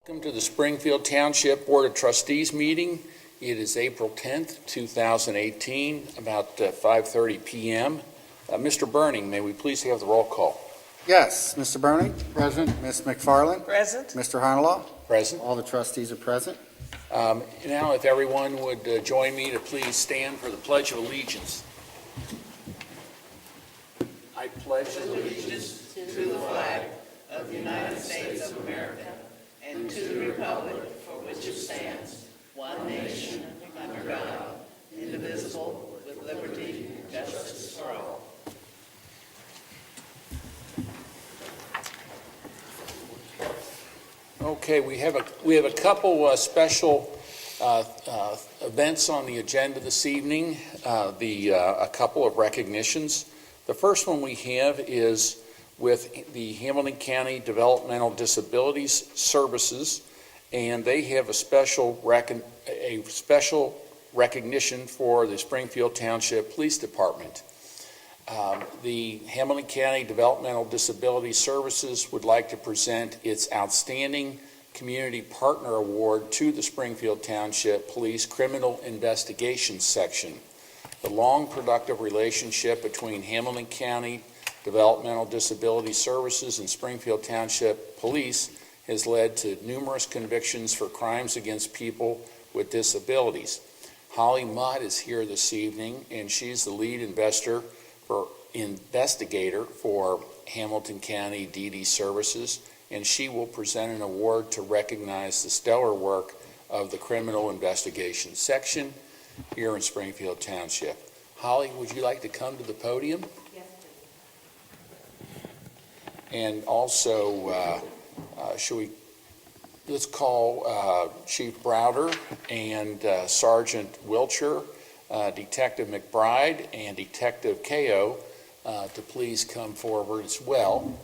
Welcome to the Springfield Township Board of Trustees meeting. It is April 10th, 2018, about 5:30 p.m. Mr. Burning, may we please have the roll call? Yes, Mr. Burning. Present. Ms. McFarland. Present. Mr. Harnelaw. Present. All the trustees are present. Now, if everyone would join me to please stand for the Pledge of Allegiance. I pledge allegiance To the flag of the United States of America and to the republic for which it stands, one nation, under God, indivisible, with liberty and justice for all. Okay, we have a couple special events on the agenda this evening. A couple of recognitions. The first one we have is with the Hamilton County Developmental Disabilities Services, and they have a special recognition for the Springfield Township Police Department. The Hamilton County Developmental Disability Services would like to present its Outstanding Community Partner Award to the Springfield Township Police Criminal Investigations Section. The long, productive relationship between Hamilton County Developmental Disability Services and Springfield Township Police has led to numerous convictions for crimes against people with disabilities. Holly Mott is here this evening, and she's the lead investigator for Hamilton County DD Services, and she will present an award to recognize the stellar work of the Criminal Investigation Section here in Springfield Township. Holly, would you like to come to the podium? Yes, please. And also, let's call Chief Browder and Sergeant Wilcher, Detective McBride, and Detective Ko to please come forward as well.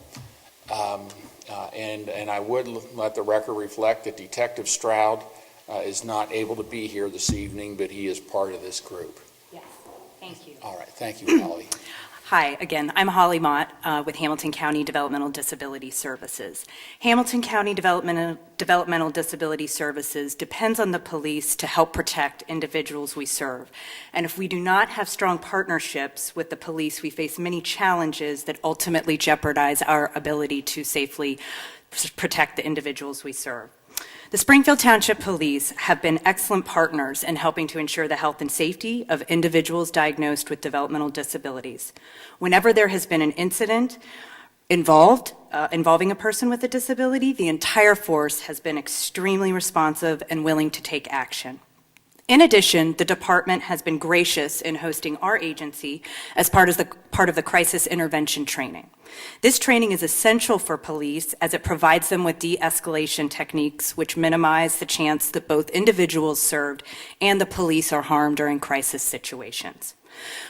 And I would let the record reflect that Detective Stroud is not able to be here this evening, but he is part of this group. Yes, thank you. All right, thank you, Holly. Hi, again, I'm Holly Mott with Hamilton County Developmental Disability Services. Hamilton County Developmental Disability Services depends on the police to help protect individuals we serve. And if we do not have strong partnerships with the police, we face many challenges that ultimately jeopardize our ability to safely protect the individuals we serve. The Springfield Township Police have been excellent partners in helping to ensure the health and safety of individuals diagnosed with developmental disabilities. Whenever there has been an incident involving a person with a disability, the entire force has been extremely responsive and willing to take action. In addition, the department has been gracious in hosting our agency as part of the crisis intervention training. This training is essential for police as it provides them with de-escalation techniques which minimize the chance that both individuals served and the police are harmed during crisis situations.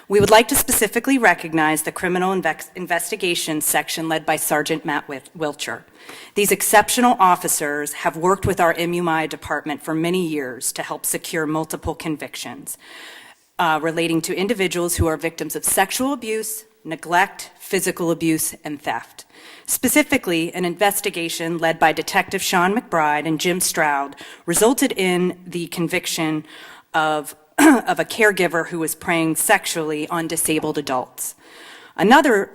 We would like to specifically recognize the Criminal Investigation Section led by Sergeant Matt Wilcher. These exceptional officers have worked with our MUI department for many years to help secure multiple convictions relating to individuals who are victims of sexual abuse, neglect, physical abuse, and theft. Specifically, an investigation led by Detective Sean McBride and Jim Stroud resulted in the conviction of a caregiver who was preying sexually on disabled adults. Another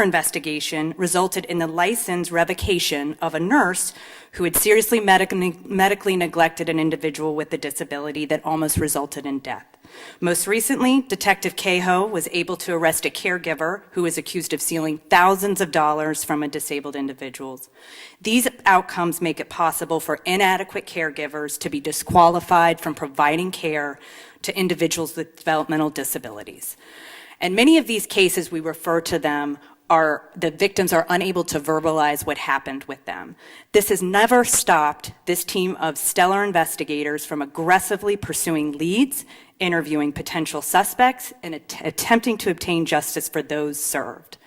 investigation resulted in the license revocation of a nurse who had seriously medically neglected an individual with a disability that almost resulted in death. Most recently, Detective Ko was able to arrest a caregiver who was accused of stealing thousands of dollars from a disabled individual. These outcomes make it possible for inadequate caregivers to be disqualified from providing care to individuals with developmental disabilities. And many of these cases, we refer to them the victims are unable to verbalize what happened with them. This has never stopped this team of stellar investigators from aggressively pursuing leads, interviewing potential suspects, and attempting to obtain justice for those served.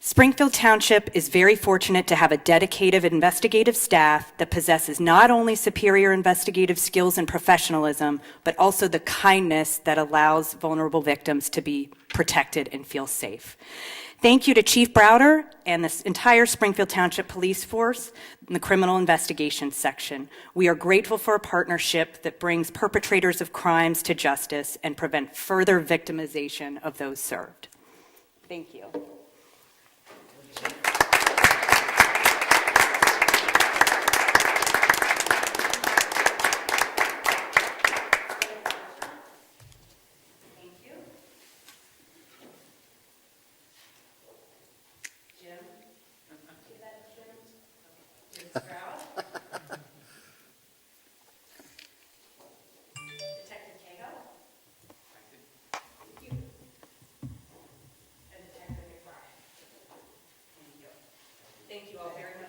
Springfield Township is very fortunate to have a dedicated investigative staff that possesses not only superior investigative skills and professionalism, but also the kindness that allows vulnerable victims to be protected and feel safe. Thank you to Chief Browder and this entire Springfield Township Police Force in the Criminal Investigations section. We are grateful for a partnership that brings perpetrators of crimes to justice and prevent further victimization of those served. Thank you.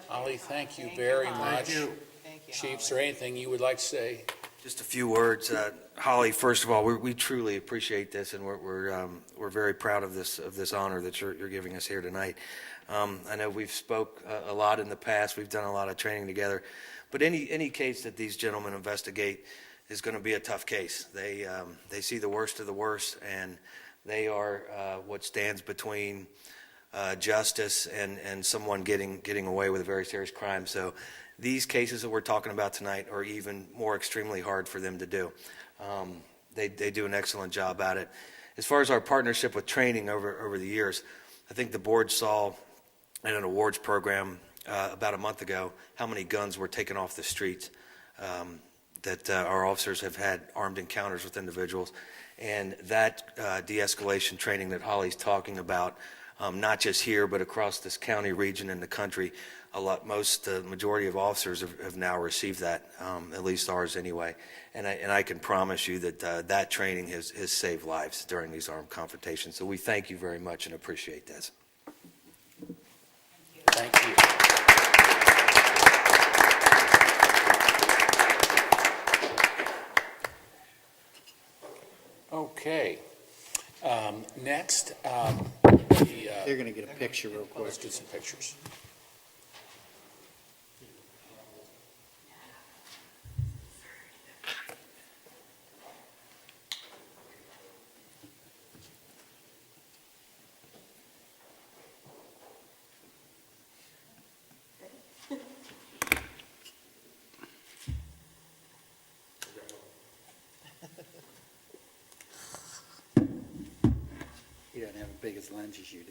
Holly, thank you very much. Thank you, Chief, is there anything you would like to say? Just a few words. Holly, first of all, we truly appreciate this, and we're very proud of this honor that you're giving us here tonight. I know we've spoke a lot in the past. We've done a lot of training together, but any case that these gentlemen investigate is going to be a tough case. They see the worst of the worst, and they are what stands between justice and someone getting away with a very serious crime. So these cases that we're talking about tonight are even more extremely hard for them to do. They do an excellent job at it. As far as our partnership with training over the years, I think the board saw in an awards program about a month ago how many guns were taken off the streets, that our officers have had armed encounters with individuals. And that de-escalation training that Holly's talking about, not just here, but across this county, region, and the country, the majority of officers have now received that, at least ours anyway. And I can promise you that that training has saved lives during these armed confrontations. So we thank you very much and appreciate this. Thank you. Okay. Next, They're going to get a picture real quick. let's get some pictures. He doesn't have as big as lens as you do.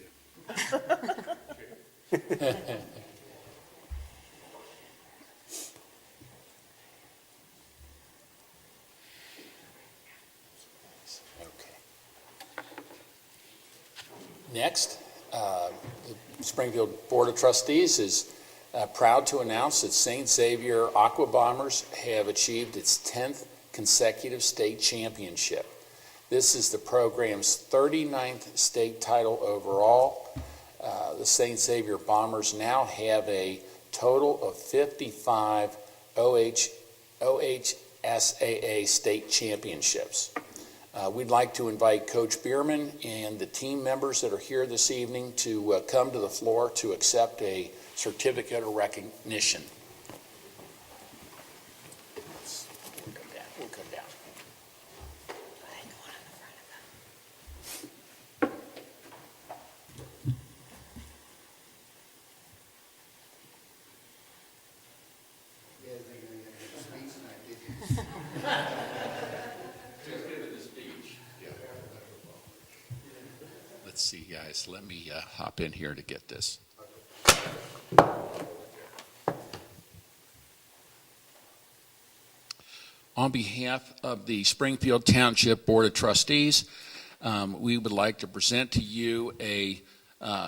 Next, the Springfield Board of Trustees is proud to announce that St. Xavier Aqua Bombers have achieved its 10th consecutive state championship. This is the program's 39th state title overall. The St. Xavier Bombers now have a total of 55 OHSAA state championships. We'd like to invite Coach Bierman and the team members that are here this evening to come to the floor to accept a certificate of recognition. We'll come down. Let's see, guys. Let me hop in here to get this. On behalf of the Springfield Township Board of Trustees, we would like to present to you a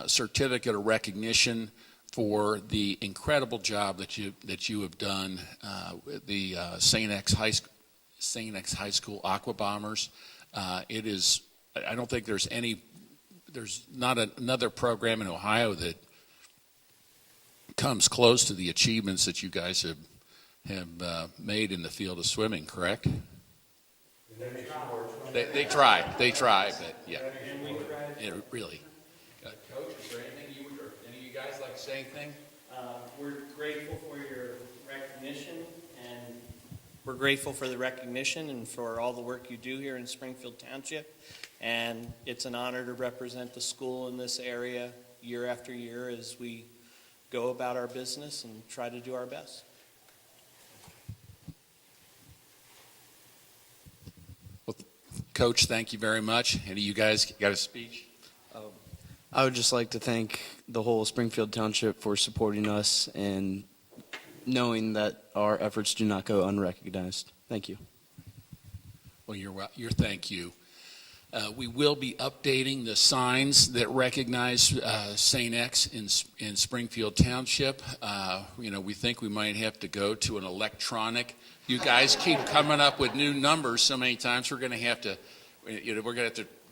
certificate of recognition for the incredible job that you have done with the St. X High School Aqua Bombers. It is, I don't think there's not another program in Ohio that comes close to the achievements that you guys have made in the field of swimming, correct? They try, but yeah. Really. Coach, is there anything any of you guys like to say anything? We're grateful for your recognition, and we're grateful for the recognition and for all the work you do here in Springfield Township. And it's an honor to represent the school in this area year after year as we go about our business and try to do our best. Coach, thank you very much. Any of you guys got a speech? I would just like to thank the whole Springfield Township for supporting us and knowing that our efforts do not go unrecognized. Thank you. Well, your thank you. We will be updating the signs that recognize St. X in Springfield Township. We think we might have to go to an electronic. You guys keep coming up with new numbers so many times. We're going to have to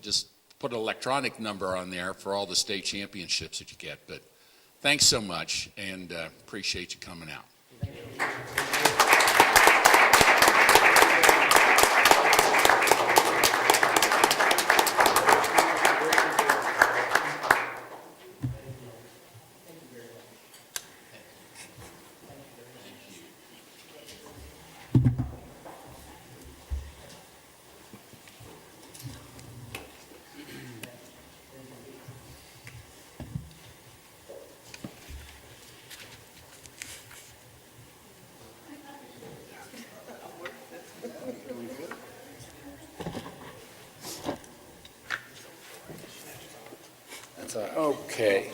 just put an electronic number on there for all the state championships that you get. But thanks so much, and appreciate you coming out. Okay.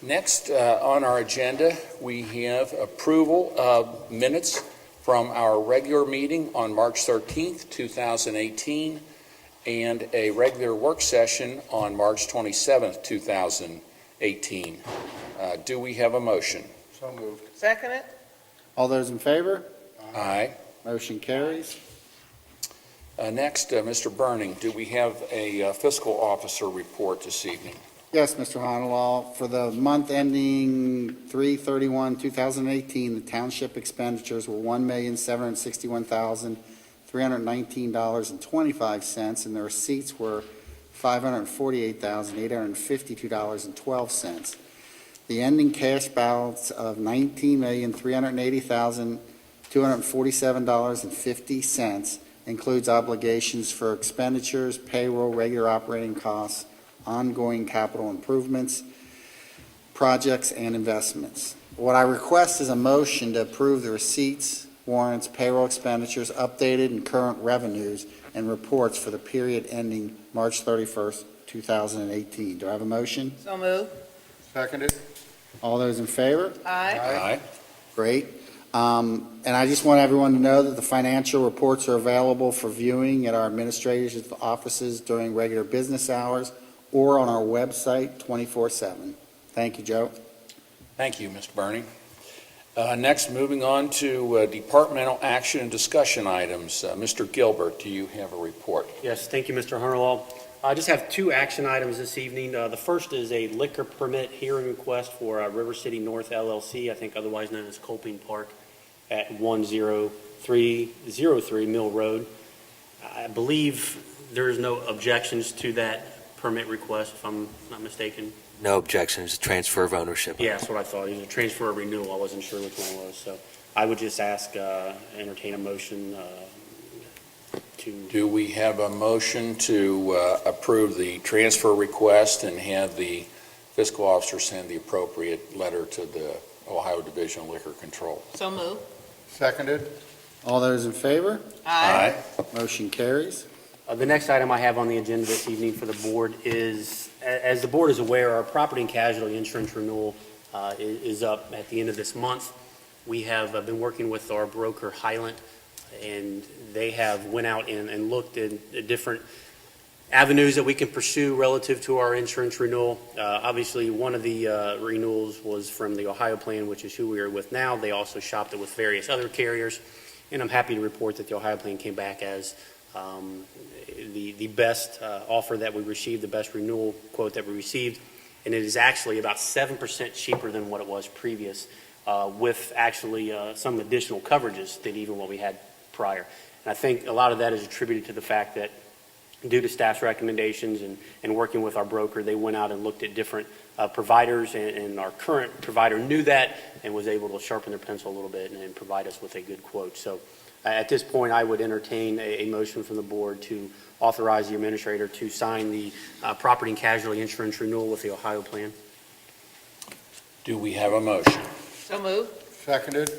Next on our agenda, we have approval of minutes from our regular meeting on March 13th, 2018, and a regular work session on March 27th, 2018. Do we have a motion? So moved. Second it? All those in favor? Aye. Motion carries. Next, Mr. Burning, do we have a fiscal officer report this evening? Yes, Mr. Honolulu. For the month ending 3/31/2018, the township expenditures were $1,761,319.25, and the receipts were $548,852.12. The ending cash balance of $19,380,247.50 includes obligations for expenditures, payroll, regular operating costs, ongoing capital improvements, projects, and investments. What I request is a motion to approve the receipts, warrants, payroll expenditures, updated and current revenues, and reports for the period ending March 31st, 2018. Do I have a motion? So moved. Seconded. All those in favor? Aye. Aye. Great. And I just want everyone to know that the financial reports are available for viewing at our administrators' offices during regular business hours or on our website 24/7. Thank you, Joe. Thank you, Mr. Burning. Next, moving on to departmental action and discussion items. Mr. Gilbert, do you have a report? Yes, thank you, Mr. Hunterlaw. I just have two action items this evening. The first is a liquor permit hearing request for River City North LLC, I think otherwise known as Colping Park, at 10303 Mill Road. I believe there is no objections to that permit request, if I'm not mistaken. No objections, transfer of ownership. Yeah, that's what I thought. It was a transfer or renewal. I wasn't sure which one it was. So I would just entertain a motion to... Do we have a motion to approve the transfer request and have the fiscal officer send the appropriate letter to the Ohio Division of Liquor Control? So moved. Seconded. All those in favor? Aye. Motion carries. The next item I have on the agenda this evening for the board is, as the board is aware, our property and casualty insurance renewal is up at the end of this month. We have been working with our broker Highland, and they have went out and looked at different avenues that we can pursue relative to our insurance renewal. Obviously, one of the renewals was from the Ohio plan, which is who we are with now. They also shopped it with various other carriers, and I'm happy to report that the Ohio plan came back as the best offer that we received, the best renewal quote that we received, and it is actually about 7% cheaper than what it was previous, with actually some additional coverages than even what we had prior. And I think a lot of that is attributed to the fact that due to staff's recommendations and working with our broker, they went out and looked at different providers, and our current provider knew that and was able to sharpen their pencil a little bit and provide us with a good quote. So at this point, I would entertain a motion from the board to authorize the administrator to sign the property and casualty insurance renewal with the Ohio plan. Do we have a motion? So moved. Seconded.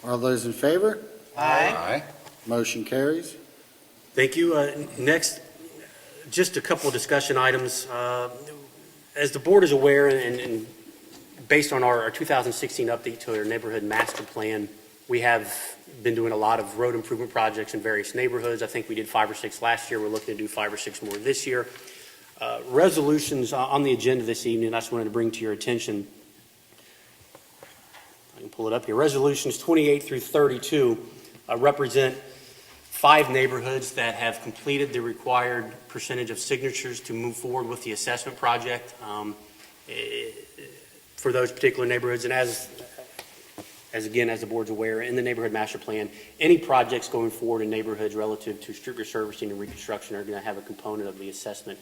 All those in favor? Aye. Motion carries. Thank you. Next, just a couple of discussion items. As the board is aware, and based on our 2016 update to our neighborhood master plan, we have been doing a lot of road improvement projects in various neighborhoods. I think we did 5 or 6 last year. We're looking to do 5 or 6 more this year. Resolutions on the agenda this evening, I just wanted to bring to your attention. I can pull it up here. Resolutions 28 through 32 represent 5 neighborhoods that have completed the required percentage of signatures to move forward with the assessment project for those particular neighborhoods. And as the board's aware, in the neighborhood master plan, any projects going forward in neighborhoods relative to street resurfacing and reconstruction are going to have a component of the assessment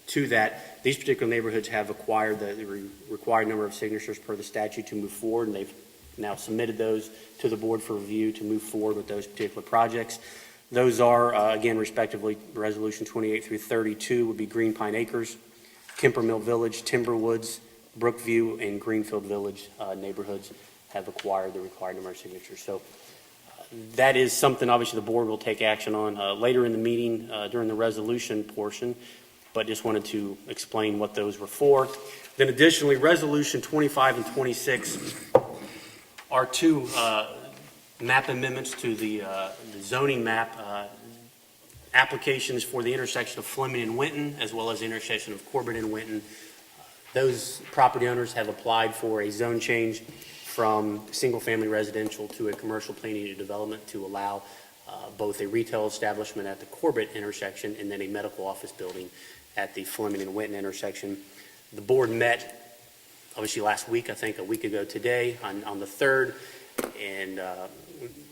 to that. These particular neighborhoods have acquired the required number of signatures per the statute to move forward, and they've now submitted those to the board for review to move forward with those particular projects. Those are, again, respectively, Resolution 28 through 32 would be Green Pine Acres, Kemper Mill Village, Timberwoods, Brookview, and Greenfield Village neighborhoods have acquired the required number of signatures. So that is something, obviously, the board will take action on later in the meeting during the resolution portion, but just wanted to explain what those were for. Then additionally, Resolution 25 and 26 are 2 map amendments to the zoning map applications for the intersection of Fleming and Winton, as well as the intersection of Corbett and Winton. Those property owners have applied for a zone change from single-family residential to a commercial plan unit development to allow both a retail establishment at the Corbett intersection and then a medical office building at the Fleming and Winton intersection. The board met, obviously, last week, I think a week ago today, on the 3rd, and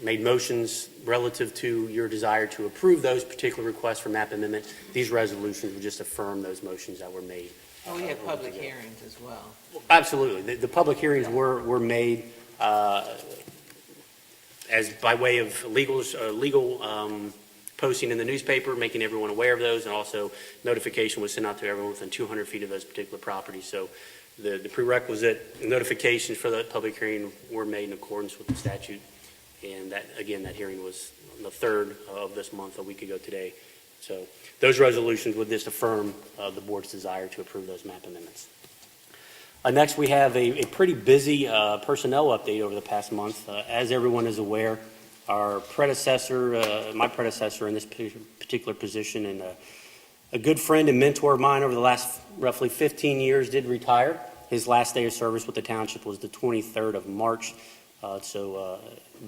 made motions relative to your desire to approve those particular requests for map amendment. These resolutions would just affirm those motions that were made. Oh, we had public hearings as well. Absolutely. The public hearings were made as by way of legal posting in the newspaper, making everyone aware of those, and also notification was sent out to everyone within 200 feet of those particular properties. So the prerequisite notifications for the public hearing were made in accordance with the statute. And that, again, that hearing was on the 3rd of this month, a week ago today. So those resolutions would just affirm the board's desire to approve those map amendments. Next, we have a pretty busy personnel update over the past month. As everyone is aware, our predecessor, my predecessor in this particular position, and a good friend and mentor of mine over the last roughly 15 years, did retire. His last day of service with the township was the 23rd of March. So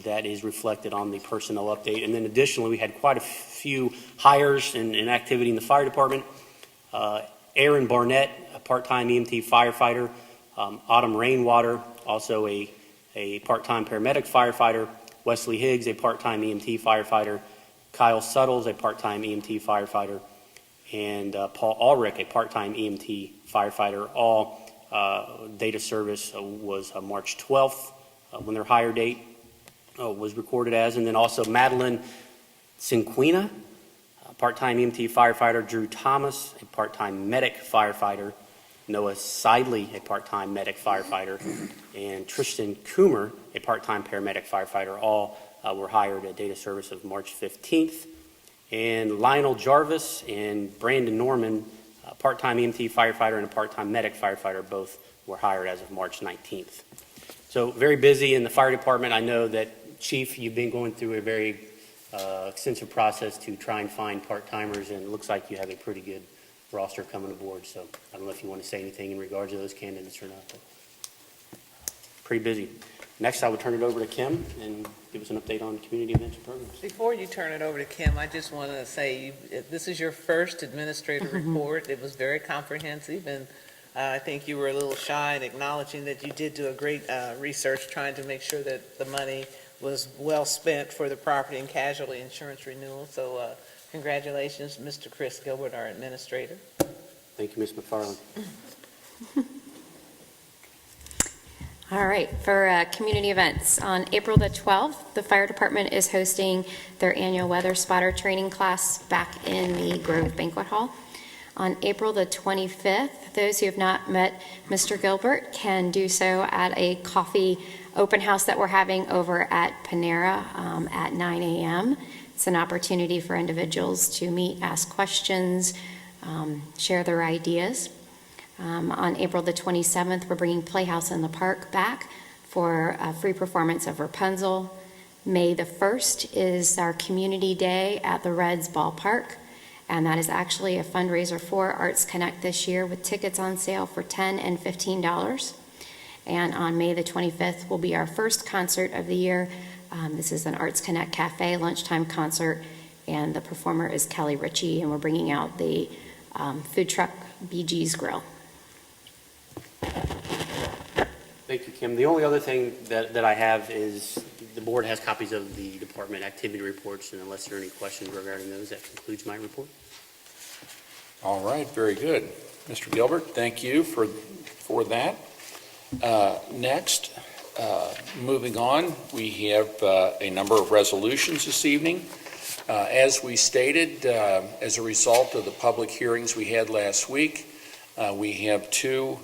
that is reflected on the personnel update. And then additionally, we had quite a few hires and activity in the fire department. Aaron Barnett, a part-time EMT firefighter. Autumn Rainwater, also a part-time paramedic firefighter. Wesley Higgs, a part-time EMT firefighter. Kyle Suttles, a part-time EMT firefighter. And Paul Ulrich, a part-time EMT firefighter. All date of service was March 12th. When their hire date was recorded as, and then also Madeline Cinquina, a part-time EMT firefighter, Drew Thomas, a part-time medic firefighter, Noah Seidley, a part-time medic firefighter, and Tristan Coomer, a part-time paramedic firefighter. All were hired at date of service of March 15th. And Lionel Jarvis and Brandon Norman, a part-time EMT firefighter and a part-time medic firefighter, both were hired as of March 19th. So very busy in the fire department. I know that, Chief, you've been going through a very extensive process to try and find part-timers, and it looks like you have a pretty good roster coming aboard. So I don't know if you want to say anything in regards to those candidates or not, but pretty busy. Next, I would turn it over to Kim and give us an update on community events and programs. Before you turn it over to Kim, I just want to say this is your first administrator report. It was very comprehensive, and I think you were a little shy in acknowledging that you did do a great research trying to make sure that the money was well spent for the property and casualty insurance renewal. So congratulations, Mr. Chris Gilbert, our administrator. Thank you, Ms. McFarland. All right, for community events, on April the 12th, the fire department is hosting their annual weather spotter training class back in the Grove Banquet Hall. on April the 25th. Those who have not met Mr. Gilbert can do so at a coffee open house that we're having over at Panera at 9 a.m. It's an opportunity for individuals to meet, ask questions, share their ideas. On April the 27th, we're bringing Playhouse in the Park back for a free performance of Rapunzel. May the 1st is our Community Day at the Reds Ballpark, and that is actually a fundraiser for Arts Connect this year with tickets on sale for $10 and $15. And on May the 25th will be our first concert of the year. This is an Arts Connect Cafe lunchtime concert, and the performer is Kelly Ritchie, and we're bringing out the food truck BG's Grill. Thank you, Kim. The only other thing that I have is the board has copies of the department activity reports, and unless there are any questions regarding those, that concludes my report. All right, very good. Mr. Gilbert, thank you for that. Next, moving on, we have a number of resolutions this evening. As we stated, as a result of the public hearings we had last week, we have two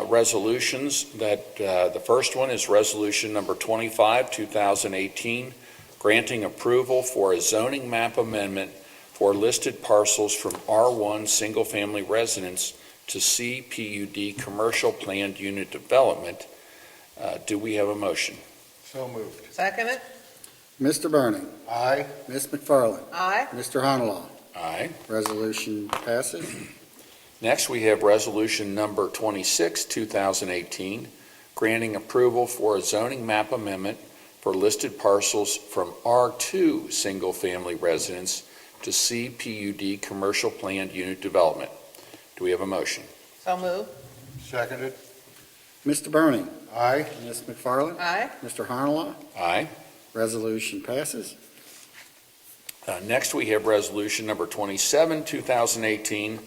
resolutions. That the first one is resolution number 25, 2018, granting approval for a zoning map amendment for listed parcels from R1 single-family residence to CPUD commercial planned unit development. Do we have a motion? So moved. Second it? Mr. Burning. Aye. Ms. McFarland. Aye. Mr. Honalaw. Aye. Resolution passes. Next, we have resolution number 26, 2018, granting approval for a zoning map amendment for listed parcels from R2 single-family residence to CPUD commercial planned unit development. Do we have a motion? So moved. Seconded. Mr. Burning. Aye. Ms. McFarland. Aye. Mr. Honalaw. Aye. Resolution passes. Next, we have resolution number 27, 2018,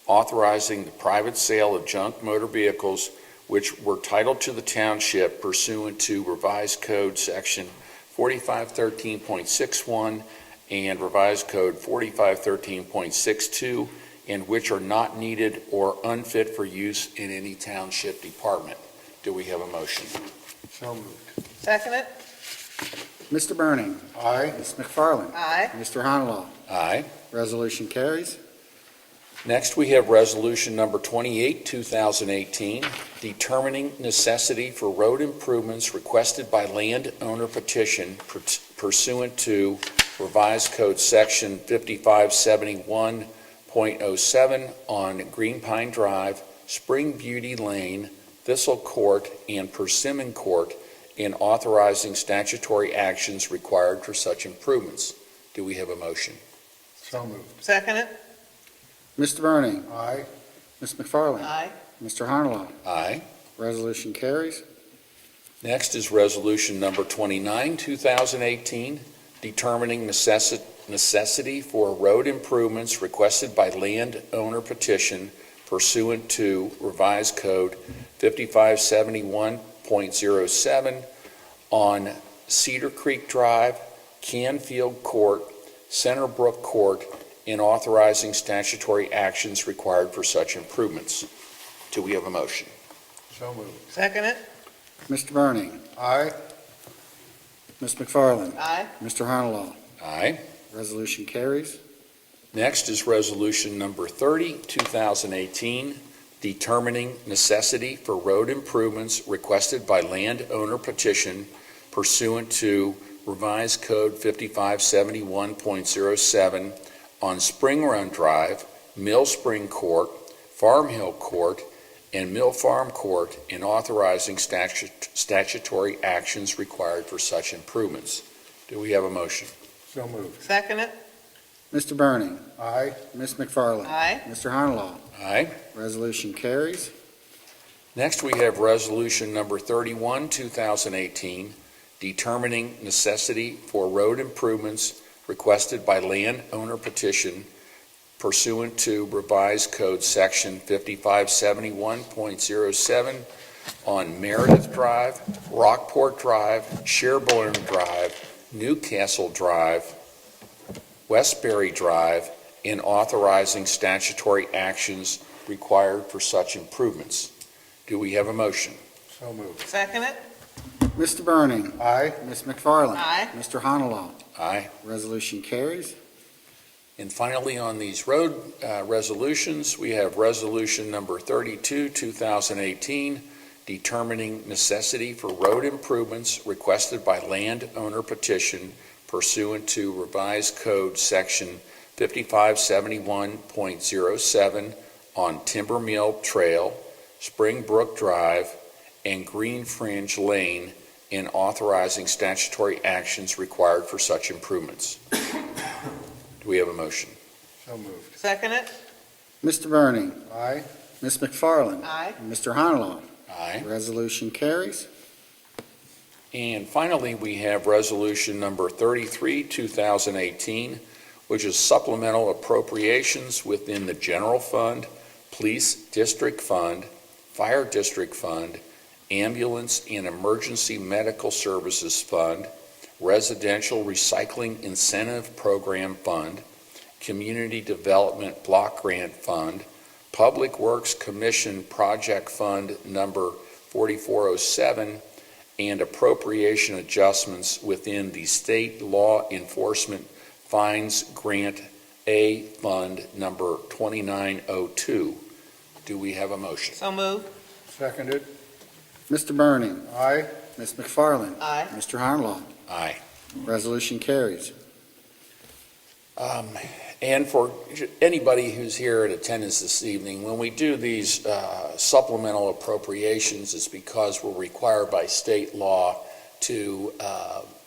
authorizing the private sale of junk motor vehicles which were titled to the township pursuant to revised code section 4513.61 and revised code 4513.62, and which are not needed or unfit for use in any township department. Do we have a motion? So moved. Second it? Mr. Burning. Aye. Ms. McFarland. Aye. Mr. Honalaw. Aye. Resolution carries. Next, we have resolution number 28, 2018, determining necessity for road improvements requested by landowner petition pursuant to revised code section 5571.07 on Green Pine Drive, Spring Beauty Lane, Thistle Court, and Persimmon Court, and authorizing statutory actions required for such improvements. Do we have a motion? So moved. Second it? Mr. Burning. Aye. Ms. McFarland. Aye. Mr. Honalaw. Aye. Resolution carries. Next is resolution number 29, 2018, determining necessity for road improvements requested by landowner petition pursuant to revised code 5571.07 on Cedar Creek Drive, Canfield Court, Centerbrook Court, and authorizing statutory actions required for such improvements. Do we have a motion? So moved. Second it? Mr. Burning. Aye. Ms. McFarland. Aye. Mr. Honalaw. Aye. Resolution carries. Next is resolution number 30, 2018, determining necessity for road improvements requested by landowner petition pursuant to revised code 5571.07 on Spring Run Drive, Mill Spring Court, Farm Hill Court, and Mill Farm Court, and authorizing statutory actions required for such improvements. Do we have a motion? So moved. Second it? Mr. Burning. Aye. Ms. McFarland. Aye. Mr. Honalaw. Aye. Resolution carries. Next, we have resolution number 31, 2018, determining necessity for road improvements requested by landowner petition pursuant to revised code section 5571.07 on Meredith Drive, Rockport Drive, Sherborne Drive, Newcastle Drive, Westbury Drive, and authorizing statutory actions required for such improvements. Do we have a motion? So moved. Second it? Mr. Burning. Aye. Ms. McFarland. Aye. Mr. Honolo. Aye. Resolution carries. And finally, on these road resolutions, we have Resolution Number 32, 2018, determining necessity for road improvements requested by landowner petition pursuant to Revised Code Section 5571.07 on Timber Mill Trail, Springbrook Drive, and Green Fringe Lane, and authorizing statutory actions required for such improvements. Do we have a motion? So moved. Second it? Mr. Burning. Aye. Ms. McFarland. Aye. Mr. Honolo. Aye. Resolution carries. And finally, we have Resolution Number 33, 2018, which is supplemental appropriations within the General Fund, Police District Fund, Fire District Fund, Ambulance and Emergency Medical Services Fund, Residential Recycling Incentive Program Fund, Community Development Block Grant Fund, Public Works Commission Project Fund Number 4407, and appropriation adjustments within the State Law Enforcement Fines Grant A Fund Number 2902. Do we have a motion? So moved. Seconded. Mr. Burning. Aye. Ms. McFarland. Aye. Mr. Honolo. Aye. Resolution carries. And for anybody who's here in attendance this evening, when we do these supplemental appropriations, it's because we're required by state law to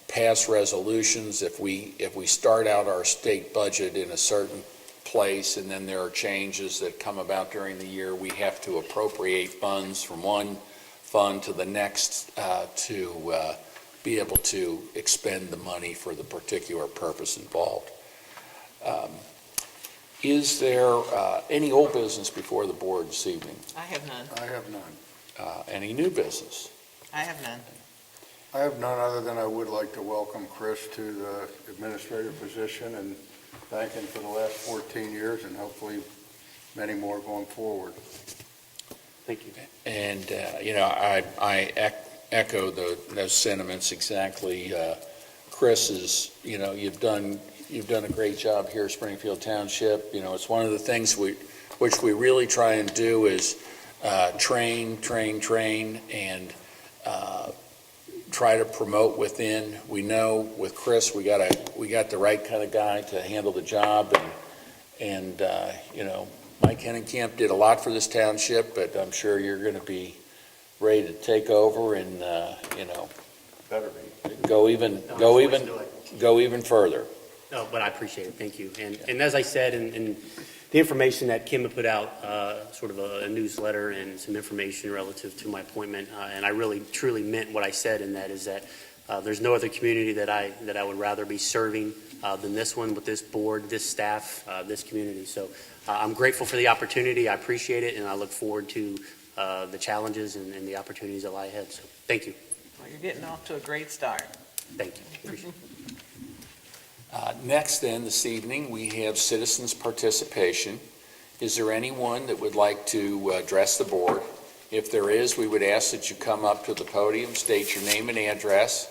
pass resolutions. If we start out our state budget in a certain place and then there are changes that come about during the year, we have to appropriate funds from one fund to the next to be able to expend the money for the particular purpose involved. Is there any old business before the board this evening? I have none. I have none. Any new business? I have none. I have none other than I would like to welcome Chris to the administrator position and thank him for the last 14 years and hopefully many more going forward. Thank you. And, I echo those sentiments exactly. Chris is, you've done a great job here at Springfield Township. It's one of the things which we really try and do is train, and try to promote within. We know with Chris, we got the right kind of guy to handle the job, and Mike Hennenkamp did a lot for this township, but I'm sure you're going to be ready to take over and Better be. go even further. No, but I appreciate it. Thank you. And as I said, in the information that Kim had put out, sort of a newsletter and some information relative to my appointment, and I really truly meant what I said in that is that there's no other community that I would rather be serving than this one with this board, this staff, this community. So I'm grateful for the opportunity. I appreciate it, and I look forward to the challenges and the opportunities that lie ahead. So thank you. Well, you're getting off to a great start. Thank you. Appreciate it. Next, then, this evening, we have citizens' participation. Is there anyone that would like to address the board? If there is, we would ask that you come up to the podium, state your name and address.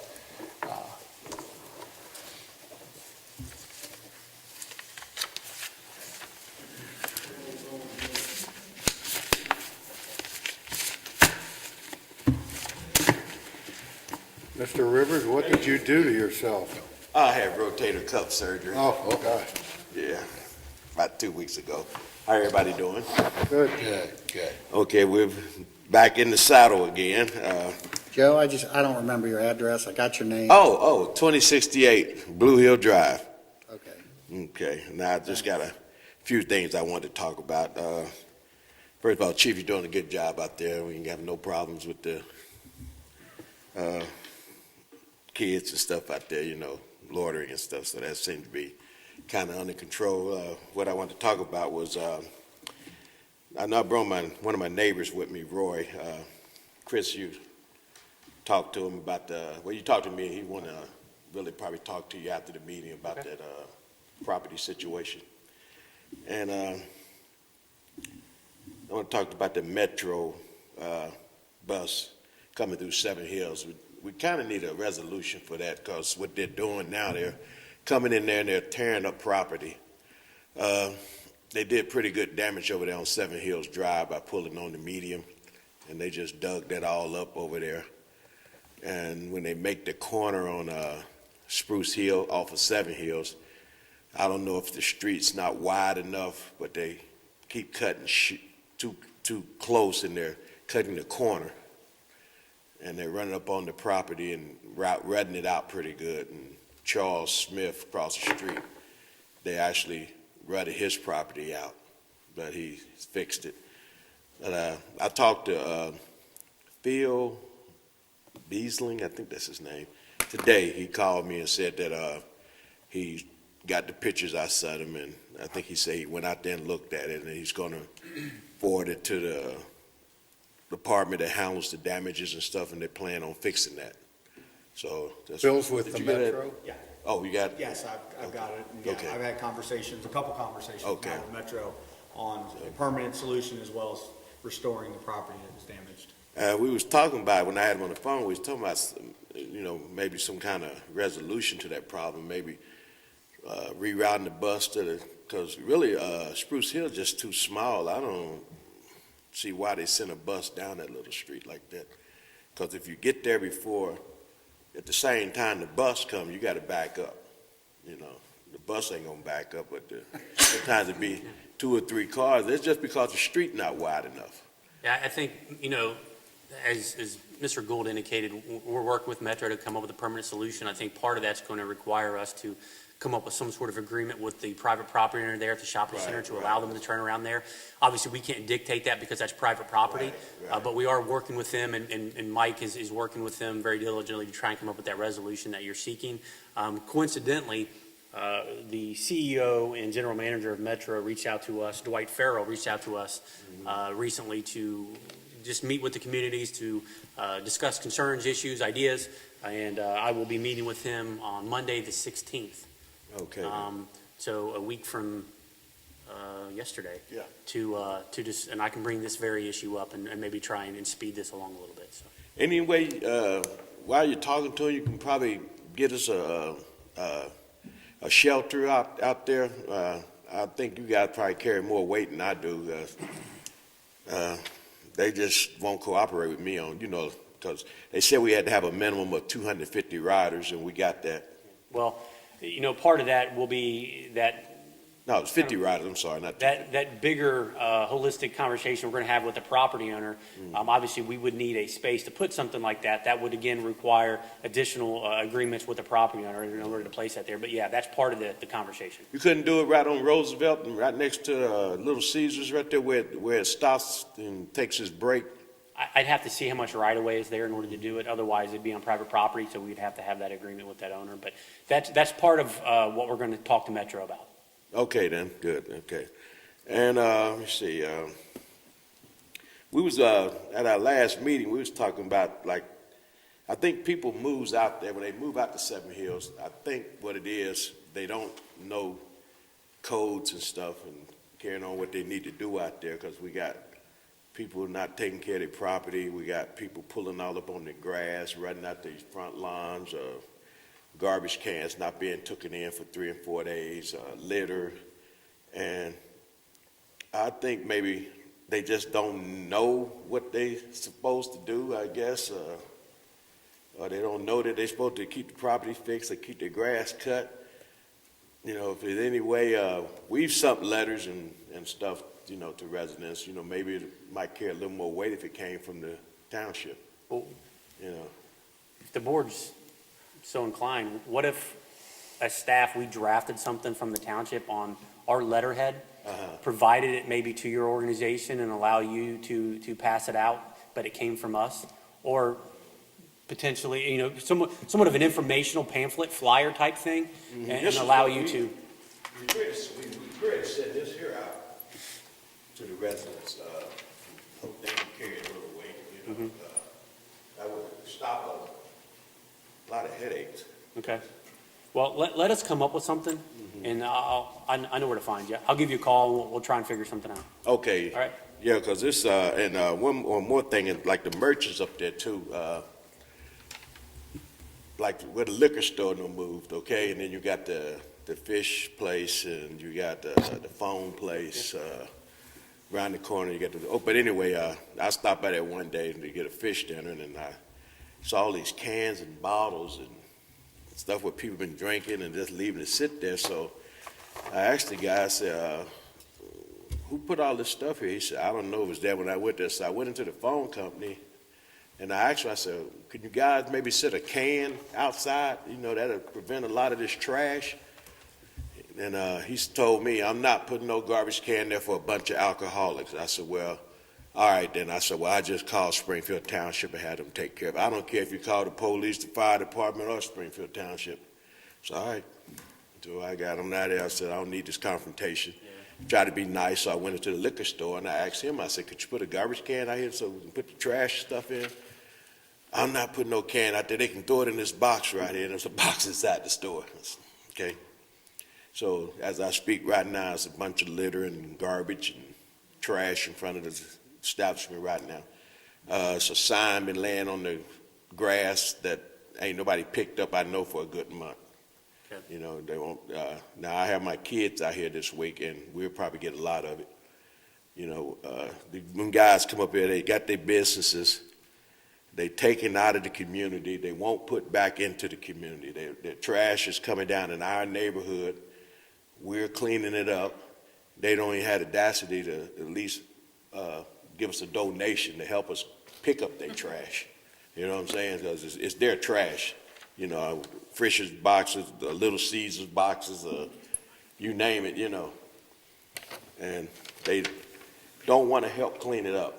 Mr. Rivers, what did you do to yourself? I had rotator cuff surgery. Oh, gosh. Yeah, about 2 weeks ago. How everybody doing? Good. Good. Okay, we're back in the saddle again. Joe, I don't remember your address. I got your name. 2068 Blue Hill Drive. Okay. Okay, now I just got a few things I wanted to talk about. First of all, Chief, you're doing a good job out there. We ain't got no problems with the kids and stuff out there, loitering and stuff, so that seemed to be kind of under control. What I wanted to talk about was, I know I brought one of my neighbors with me, Roy. Chris, you talked to him about you talked to me, he want to really probably talk to you after the meeting about that property situation. And I want to talk about the Metro bus coming through Seven Hills. We kind of need a resolution for that, because what they're doing now, they're coming in there and they're tearing up property. They did pretty good damage over there on Seven Hills Drive by pulling on the medium, and they just dug that all up over there. And when they make the corner on Spruce Hill off of Seven Hills, I don't know if the street's not wide enough, but they keep cutting too close, and they're cutting the corner. And they're running up on the property and rutting it out pretty good. And Charles Smith across the street, they actually rutted his property out, but he fixed it. But, I talked to Phil Beasling, I think that's his name. Today, he called me and said that he got the pictures I sent him, and I think he said he went out there and looked at it, and he's going to forward it to the department that handles the damages and stuff, and they plan on fixing that. So that's Bill's with did the you get it? Metro? Yeah. Oh, you got it? Yes, I've got it. Yeah, Okay. I've had conversations, a couple conversations Okay. now with Metro on a permanent solution as well as restoring the property that was damaged. We was talking about, when I had him on the phone, we was talking about, maybe some kind of resolution to that problem, maybe rerouting the bus because really Spruce Hill is just too small. I don't see why they send a bus down that little street like that. Because if you get there before, at the same time the bus comes, you got to back up. The bus ain't gonna back up, but sometimes it be 2 or 3 cars. It's just because the street not wide enough. Yeah, I think, as Mr. Gould indicated, we're working with Metro to come up with a permanent solution. I think part of that's going to require us to come up with some sort of agreement with the private property owner there at the shopping center to allow them to turn around there. Obviously, we can't dictate that because that's private property, but we are working with them, and Mike is working with them very diligently to try and come up with that resolution that you're seeking. Coincidentally, the CEO and general manager of Metro reached out to us, Dwight Farrell reached out to us recently to just meet with the communities to discuss concerns, issues, ideas, and I will be meeting with him on Monday the 16th. Okay. So a week from yesterday. Yeah. To just, and I can bring this very issue up and maybe try and speed this along a little bit. So. Anyway, while you're talking to him, you can probably get us a shelter out there. I think you guys probably carry more weight than I do. They just won't cooperate with me on, because they said we had to have a minimum of 250 riders, and we got that. Well, part of that will be that. No, it's 50 riders, I'm sorry, not that bigger holistic conversation we're going to have with the property owner. Obviously, we would need a space to put something like that. That would, again, require additional agreements with the property owner in order to place that there. But, yeah, that's part of the conversation. You couldn't do it right on Roosevelt and right next to Little Caesars, right there where it stops and takes its break? I'd have to see how much right-of-way is there in order to do it. Otherwise, it'd be on private property, so we'd have to have that agreement with that owner. But that's part of what we're going to talk to Metro about. Okay, then, good, okay. And let me see, we was, at our last meeting, we was talking about, I think people moves out there, when they move out to Seven Hills, I think what it is, they don't know codes and stuff and carrying on what they need to do out there, because we got people not taking care of their property, we got people pulling all up on the grass, running out these front lawns, garbage cans not being taken in for 3 and 4 days, litter, and I think maybe they just don't know what they're supposed to do, I guess, or they don't know that they're supposed to keep the property fixed or keep the grass cut. If there's any way, we've sent letters and stuff, to residents, maybe it might carry a little more weight if it came from the township. Well, if the board's so inclined, what if as staff we drafted something from the township on our letterhead, provided it maybe to your organization and allow you to pass it out, but it came from us? Or potentially, somewhat of an informational pamphlet flyer type thing, and allow you to. We could have sent this here out to the residents. Hope they can carry a little weight, That would stop a lot of headaches. Okay. Well, let us come up with something, and I know where to find you. I'll give you a call, and we'll try and figure something out. Okay. All right? Yeah, because this, and one more thing, is like the merchants up there too, like where the liquor store done moved, okay? And then you got the fish place, and you got the phone place, around the corner, you got but anyway, I stopped by there one day to get a fish dinner, and I saw all these cans and bottles and stuff where people been drinking and just leaving it sit there, so I asked the guy, I said, who put all this stuff here? He said, I don't know, it was there when I went there. So I went into the phone company, and I asked him, I said, could you guys maybe set a can outside? You know, that'll prevent a lot of this trash. And he's told me, I'm not putting no garbage can there for a bunch of alcoholics. I said, well, all right then. I said, well, I just called Springfield Township and had them take care of it. I don't care if you call the police, the fire department, or Springfield Township. So, all right. So I got him out there. I said, I don't need this confrontation. Try to be nice, so I went into the liquor store and I asked him, I said, could you put a garbage can out here so we can put the trash stuff in? I'm not putting no can out there. They can throw it in this box right here. There's a box inside the store. Said, okay. So as I speak right now, it's a bunch of litter and garbage and trash in front of the establishment right now. It's a sign been laying on the grass that ain't nobody picked up, I know, for a good month. You know, they won't. Now I have my kids out here this week, and we'll probably get a lot of it. You know, when guys come up here, they got their businesses. They taken out of the community. They won't put back into the community. Their trash is coming down in our neighborhood. We're cleaning it up. They don't even have the audacity to at least give us a donation to help us pick up their trash. You know what I'm saying? Because it's their trash. You know, Frisch's boxes, the Little Caesars boxes, you name it, you know. And they don't want to help clean it up.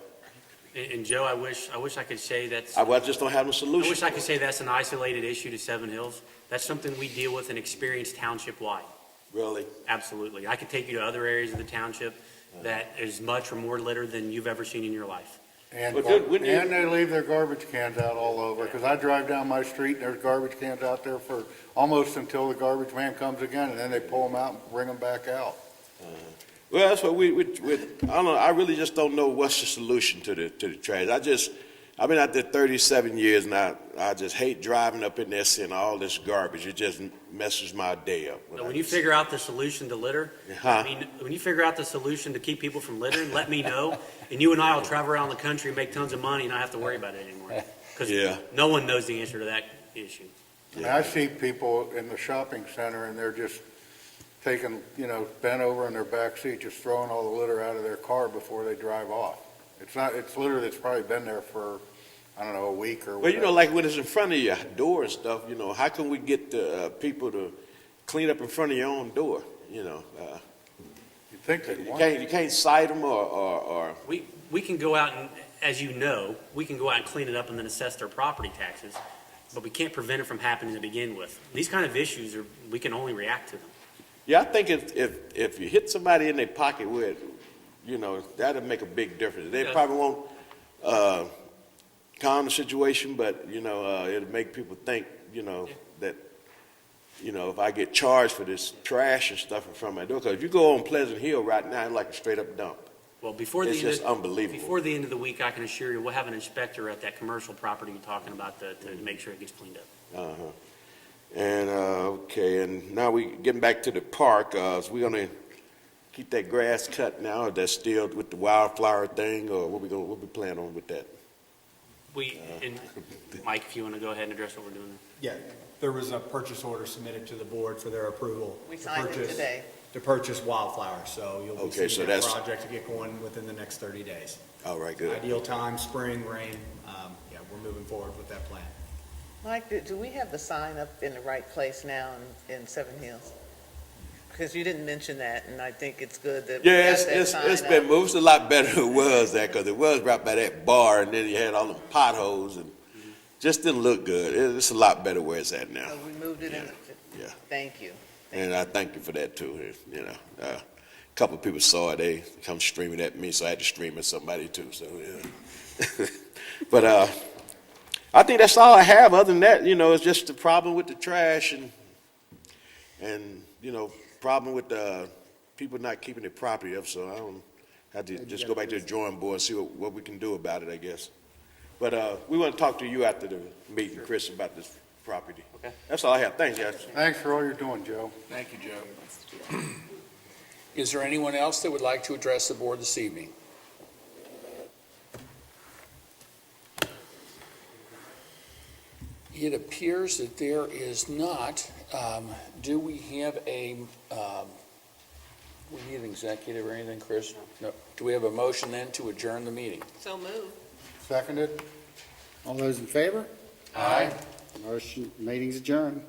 And Joe, I wish I could say that's. I just don't have no solution. I wish I could say that's an isolated issue to Seven Hills. That's something we deal with and experience township-wide. Really? Absolutely. I could take you to other areas of the township that is much or more litter than you've ever seen in your life. And they leave their garbage cans out all over, because I drive down my street and there's garbage cans out there for almost until the garbage man comes again, and then they pull them out and bring them back out. Well, that's what we I don't know. I really just don't know what's the solution to the trash. I've been out there 37 years, and I just hate driving up in there seeing all this garbage. It just messes my day up. When you figure out the solution to litter, when you figure out the solution to keep people from littering, let me know, and you and I will travel around the country and make tons of money and not have to worry about it anymore. Because no one knows the answer to that issue. Yeah. I see people in the shopping center, and they're just taking, bent over in their back seat, just throwing all the litter out of their car before they drive off. It's litter that's probably been there for, I don't know, a week or whatever. Well, like when it's in front of your door and stuff, how can we get people to clean up in front of your own door, You think you can't cite them or... We can go out and, as you know, we can go out and clean it up and then assess their property taxes, but we can't prevent it from happening to begin with. These kind of issues, we can only react to them. Yeah, I think if you hit somebody in their pocket with it, that'll make a big difference. They probably won't calm the situation, but, it'll make people think, that, if I get charged for this trash and stuff in front of my door, because if you go on Pleasant Hill right now, it's like a straight up dump. Well, It's just unbelievable. Before the end of the week, I can assure you, we'll have an inspector at that commercial property you're talking about to make sure it gets cleaned up. Uh-huh. And, okay, and now we getting back to the park, so we're going to keep that grass cut now, or that's still with the wildflower thing, or what we plan on with that? And Mike, if you want to go ahead and address what we're doing. Yeah, there was a purchase order submitted to the board for their approval. We signed it today. To purchase wildflowers, so you'll be seeing that that's project to get going within the next 30 days. All right, good. Ideal time, spring, rain, we're moving forward with that plan. Mike, do we have the sign up in the right place now in Seven Hills? Because you didn't mention that, and I think it's good that we have that sign it's been up. moved. It's a lot better than it was there, because it was right by that bar, and then you had all the potholes, and just didn't look good. It's a lot better where it's at now. So we moved it in. Yeah. Thank you. And I thank you for that too. A couple of people saw it. They come streaming at me, so I had to stream at somebody too. So yeah. But I think that's all I have. Other than that, it's just the problem with the trash, and And, problem with people not keeping their property up, so I don't have to just go back to the drawing board and see what we can do about it, I guess. But we want to talk to you after the meeting, Chris, about this property. Okay. That's all I have. Thanks, guys. Thanks for all you're doing, Joe. Thank you, Joe. Is there anyone else that would like to address the board this evening? It appears that there is not. Do we have we need an executive or anything, Chris? No. Do we have a motion then to adjourn the meeting? So moved. Seconded? All those in favor? Aye. Meeting's adjourned.